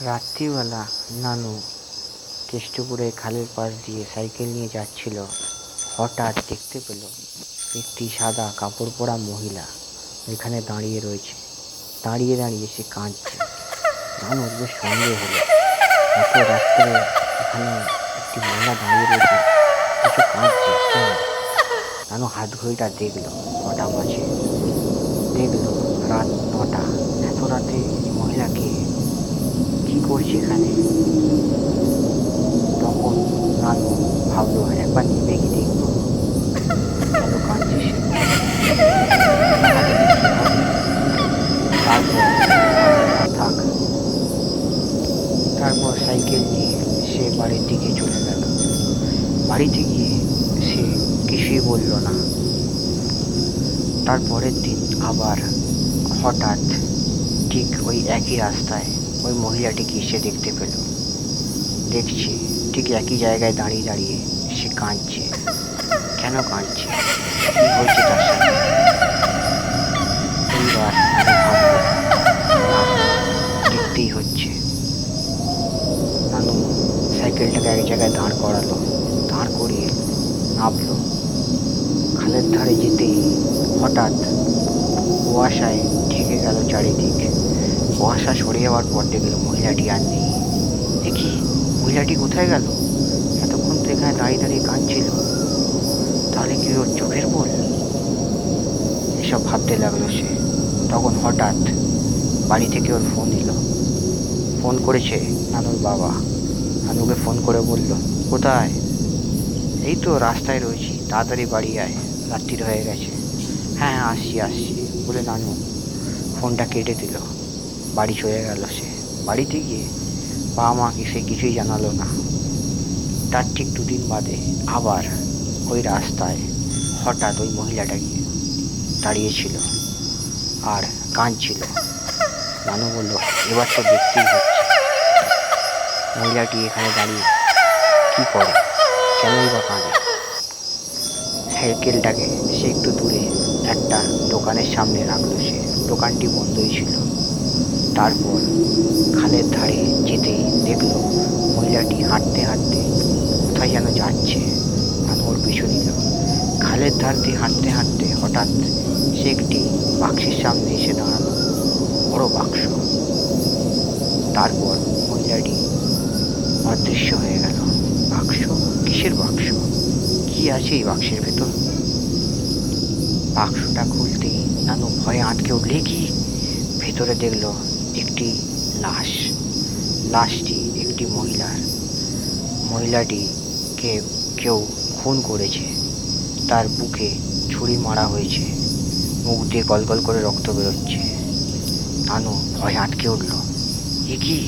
রাত্রিবেলা নানু কেষ্টপুরে খালের পাশ দিয়ে সাইকেল নিয়ে যাচ্ছিল। হঠাৎ দেখতে পেল একটি সাদা কাপড় পরা মহিলা এখানে দাঁড়িয়ে রয়েছে। দাঁড়িয়ে দাঁড়িয়ে সে কাঁদছে। নানুর বেশ সন্দেহ হলো, এত রাত্রে এখানে একটি মহিলা দাঁড়িয়ে রয়েছে, কিছু কাঁদছে কেন। নানু হাত ঘড়িটা দেখলো, 9টা বাজে। দেখলো রাত 9টা। এত রাতে এই মহিলাকে কি করছে এখানে। তখন নানু ভাবলো একবার নেমে গিয়ে দেখবো কেন কাঁদছে সে, না গেলে কি হবে। তারপর ভাবলো না থাক। তারপর সাইকেল নিয়ে সে বাড়ির দিকে চলে গেল। বাড়িতে গিয়ে সে কিছুই বলল না। তারপরের দিন আবার হঠাৎ ঠিক ওই একই রাস্তায় ওই মহিলাটিকে সে দেখতে পেল। দেখছে ঠিক একই জায়গায় দাঁড়িয়ে দাঁড়িয়ে সে কাঁদছে। কেন কাঁদছে, কি হয়েছে তার সাথে। এইবার নানু ভাবলো না, দেখতেই হচ্ছে। নানু সাইকেলটাকে এক জায়গায় দাঁড় করালো, দাঁড় করিয়ে নামলো। খালের ধারে যেতেই হঠাৎ কুয়াশায় ঢেকে গেল চারিদিক। কুয়াশা সরে যাওয়ার পর দেখলো মহিলাটি আর নেই। দেখি মহিলাটি কোথায় গেল, এতক্ষণ তো এখানে দাঁড়িয়ে দাঁড়িয়ে কাঁদছিল, তাহলে কি ওর চোখের ভুল। এসব ভাবতে লাগলো সে। তখন হঠাৎ বাড়ি থেকে ওর ফোন এলো। ফোন করেছে নানুর বাবা। নানুকে ফোন করে বলল, কোথায়। এই তো রাস্তায় রয়েছি, তাড়াতাড়ি বাড়ি আয়, রাত্রির হয়ে গেছে। হ্যাঁ হ্যাঁ আসছি আসছি বলে নানু ফোনটা কেটে দিল। বাড়ি চলে গেল সে। বাড়িতে গিয়ে বাবা মাকে সে কিছুই জানালো না। তার ঠিক 2 দিন বাদে আবার ওই রাস্তায় হঠাৎ ওই মহিলাটা গিয়ে দাঁড়িয়েছিল আর কাঁদছিল। নানু বলল, এবার তো দেখতেই হচ্ছে মহিলাটি এখানে দাঁড়িয়ে কি করে, কেনই বা কাঁদে। সাইকেলটাকে সে একটু দূরে একটা দোকানের সামনে রাখলো সে। দোকানটি বন্ধই ছিল। তারপর খালের ধারে যেতেই দেখলো মহিলাটি হাঁটতে হাঁটতে কোথায় যেন যাচ্ছে। নানু ওর পিছু নিল। খালের ধার দিয়ে হাঁটতে হাঁটতে হঠাৎ সে একটি বাক্সের সামনে এসে দাঁড়ালো, বড় বাক্স। তারপর মহিলাটি অদৃশ্য হয়ে গেল। বাক্স, কিসের বাক্স, কি আছে এই বাক্সের ভেতর। বাক্সটা খুলতেই নানু ভয়ে আটকে উঠলে কি, ভেতরে দেখলো একটি লাশ। লাশটি একটি মহিলার। মহিলাটিকে কেউ খুন করেছে। তার বুকে ছুরি মারা হয়েছে, মুখ দিয়ে গলগল করে রক্ত বেরোচ্ছে। নানু ভয়ে আটকে উঠল, এ কি,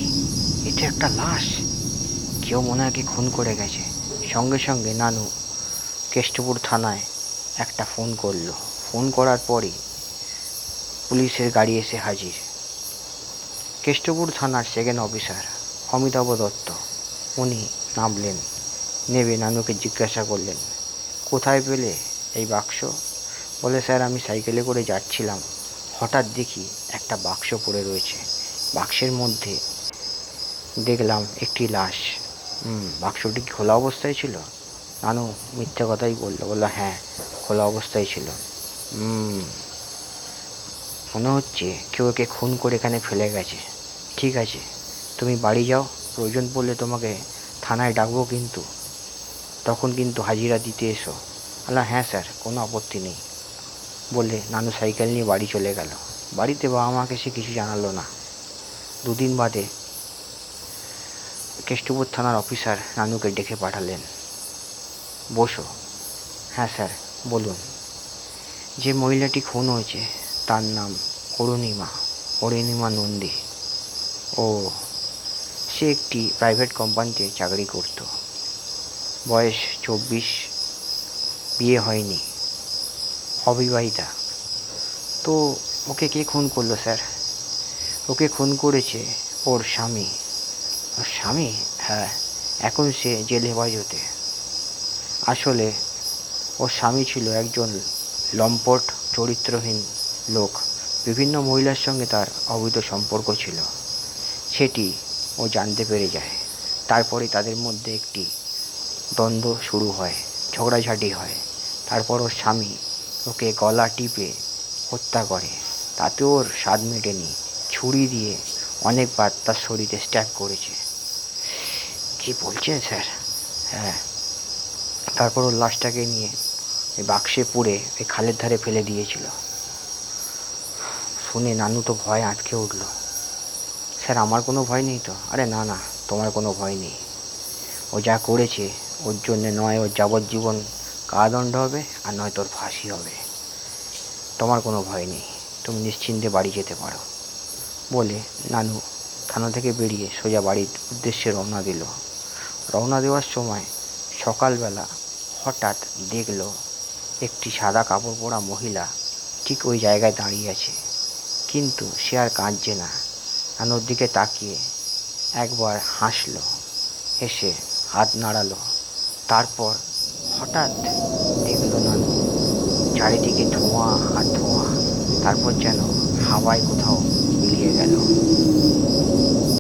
এটা একটা লাশ, কেউ মনে হয় খুন করে গেছে। সঙ্গে সঙ্গে নানু কেষ্টপুর থানায় একটা ফোন করলো। ফোন করার পরই পুলিশের গাড়ি এসে হাজির। কেষ্টপুর থানার সেকেন্ড অফিসার অমিতাভ দত্ত উনি নামলেন। নেমে নানুকে জিজ্ঞাসা করলেন, কোথায় পেলে এই বাক্স। বলে, স্যার আমি সাইকেলে করে যাচ্ছিলাম, হঠাৎ দেখি একটা বাক্স পড়ে রয়েছে, বাক্সের মধ্যে দেখলাম একটি লাশ। বাক্সটি খোলা অবস্থায় ছিল। নানু মিথ্যে কথাই বলল, হ্যাঁ খোলা অবস্থায় ছিল। মনে হচ্ছে কেউ একে খুন করে এখানে ফেলে গেছে। ঠিক আছে, তুমি বাড়ি যাও, প্রয়োজন পড়লে তোমাকে থানায় ডাকবো, কিন্তু তখন কিন্তু হাজিরা দিতে এসো। আল্লাহ, হ্যাঁ স্যার, কোনো আপত্তি নেই বলে নানু সাইকেল নিয়ে বাড়ি চলে গেল। বাড়িতে বাবা মাকে সে কিছু জানালো না। 2 দিন বাদে কেষ্টপুর থানার অফিসার নানুকে ডেকে পাঠালেন। বসো। হ্যাঁ স্যার বলুন। যে মহিলাটি খুন হয়েছে তার নাম অরুণিমা নন্দী। ও, সে একটি প্রাইভেট কোম্পানিতে চাকরি করত। বয়স 24, বিয়ে হয়নি, অবিবাহিতা। তো ওকে কে খুন করলো স্যার। ওকে খুন করেছে ওর স্বামী। ওর স্বামী? হ্যাঁ, এখন সে জেল হেফাজতে। আসলে ওর স্বামী ছিল একজন লম্পট চরিত্রহীন লোক। বিভিন্ন মহিলার সঙ্গে তার অবৈধ সম্পর্ক ছিল। সেটি ও জানতে পেরে যায়। তারপরে তাদের মধ্যে একটি দ্বন্দ্ব শুরু হয়, ঝগড়াঝাটি হয়। তারপর ওর স্বামী ওকে গলা টিপে হত্যা করে। তাতে ওর স্বাদ মেটেনি, ছুরি দিয়ে অনেকবার তার শরীরে স্ট্যাব করেছে। কি বলছেন স্যার? হ্যাঁ। তারপর ওর লাশটাকে নিয়ে ওই বাক্সে পুরে ওই খালের ধারে ফেলে দিয়েছিল। শুনে নানু তো ভয় আঁতকে উঠল। স্যার আমার কোনো ভয় নেই তো? আরে না না, তোমার কোনো ভয় নেই। ও যা করেছে ওর জন্যে নয় ওর যাবজ্জীবন কারাদণ্ড হবে, আর নয় তোর ফাঁসি হবে। তোমার কোনো ভয় নেই, তুমি নিশ্চিন্তে বাড়ি যেতে পারো। বলে নানু থানা থেকে বেরিয়ে সোজা বাড়ির উদ্দেশ্যে রওনা দিল। রওনা দেওয়ার সময় সকালবেলা হঠাৎ দেখল একটি সাদা কাপড় পরা মহিলা ঠিক ওই জায়গায় দাঁড়িয়ে আছে, কিন্তু সে আর কাঁদছে না। নানুর দিকে তাকিয়ে একবার হাসলো, হেসে হাত নাড়ালো। তারপর হঠাৎ দেখল নানু চারিদিকে ধোঁয়া আর ধোঁয়া, তারপর যেন হাওয়ায় কোথাও মিলিয়ে গেল।